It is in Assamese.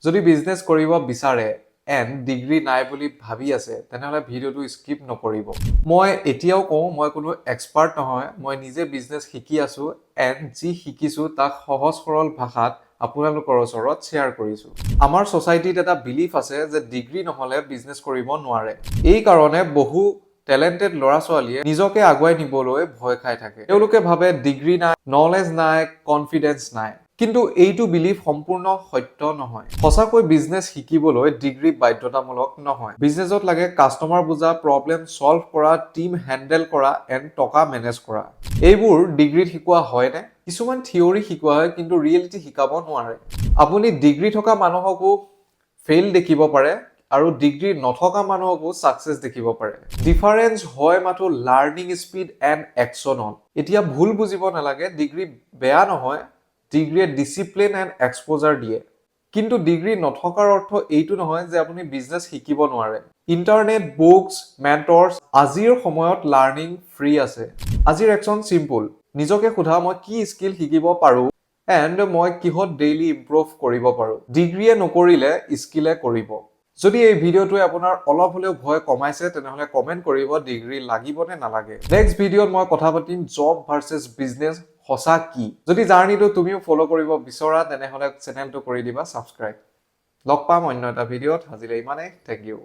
যদি বিজনেছ কৰিব বিচাৰে এণ্ড ডিগ্ৰী নাই বুলি ভাবি আছে তেনেহ'লে ভিডিঅ'টো স্কিপ নকৰিব। মই এতিয়াও কওঁ মই কোনো এক্সপাৰ্ট নহয়, মই নিজে বিজনেছ শিকি আছো এণ্ড যি শিকিছো তাক সহজ সৰল ভাষাত আপোনালোকৰ ওচৰত শ্বেয়াৰ কৰিছো। আমাৰ ছ'চাইটিত এটা বিলিফ আছে যে ডিগ্ৰী নহ'লে বিজনেছ কৰিব নোৱাৰে। এই কাৰণে বহু টেলেণ্টেড ল'ৰা ছোৱালীয়ে নিজকে আগুৱাই নিবলৈ ভয় খাই থাকে। তেওঁলোকে ভাবে ডিগ্ৰী নাই, নলেজ নাই, কনফিডেন্স নাই। কিন্তু এইটো বিলিফ সম্পূৰ্ণ সত্য নহয়। সঁচাকৈ বিজনেছ শিকিবলৈ ডিগ্ৰী বাধ্যতামূলক নহয়। বিজনেছত লাগে কাষ্টমাৰ বুজা, প্ৰব্লেম সলভ কৰা, টিম হেণ্ডেল কৰা এণ্ড টকা মেনেজ কৰা। এইবোৰ ডিগ্ৰীত শিকোৱা হয়নে? কিছুমান থিয়ৰী শিকোৱা হয় কিন্তু ৰিয়েলিটি শিকাব নোৱাৰে। আপুনি ডিগ্ৰী থকা মানুহকো ফেইল দেখিব পাৰে আৰু ডিগ্ৰী নথকা মানুহকো সাকসেস দেখিব পাৰে। ডিফাৰেন্স হয় মাথো লাৰ্নিং স্পীড এণ্ড একশ্যনত। এতিয়া ভুল বুজিব নালাগে, ডিগ্ৰী বেয়া নহয়, ডিগ্ৰীয়ে ডিসিপ্লিন এণ্ড এক্সপোজাৰ দিয়ে। কিন্তু ডিগ্ৰী নথকাৰ অৰ্থ এইটো নহয় যে আপুনি বিজনেছ শিকিব নোৱাৰে। ইণ্টাৰনেট, বুকছ, মেণ্টৰ্ছ, আজিৰ সময়ত লাৰ্নিং ফ্ৰী আছে। আজিৰ একশ্যন চিম্পল, নিজকে সোধা মই কি স্কিল শিকিব পাৰোঁ এণ্ড মই কিহত ডেইলি ইম্প্ৰুভ কৰিব পাৰোঁ। ডিগ্ৰীয়ে নকৰিলে স্কিলে কৰিব। যদি এই ভিডিঅ'টোৱে আপোনাৰ অলপ হলেও ভয় কমাইছে তেনেহ'লে কমেন্ট কৰিব ডিগ্ৰী লাগিব নে নালাগে। নেক্সট ভিডিঅ'ত মই কথা পাতিম জব ভাৰ্চেছ বিজনেছ সঁচা কি। যদি জাৰ্নিটো তুমিও ফলো কৰিব বিচৰা তেনেহ'লে চেনেলটো কৰি দিবা ছাবস্ক্ৰাইব। লগ পাম অন্য এটা ভিডিঅ'ত, আজিলৈ ইমানেই, থেংক ইউ।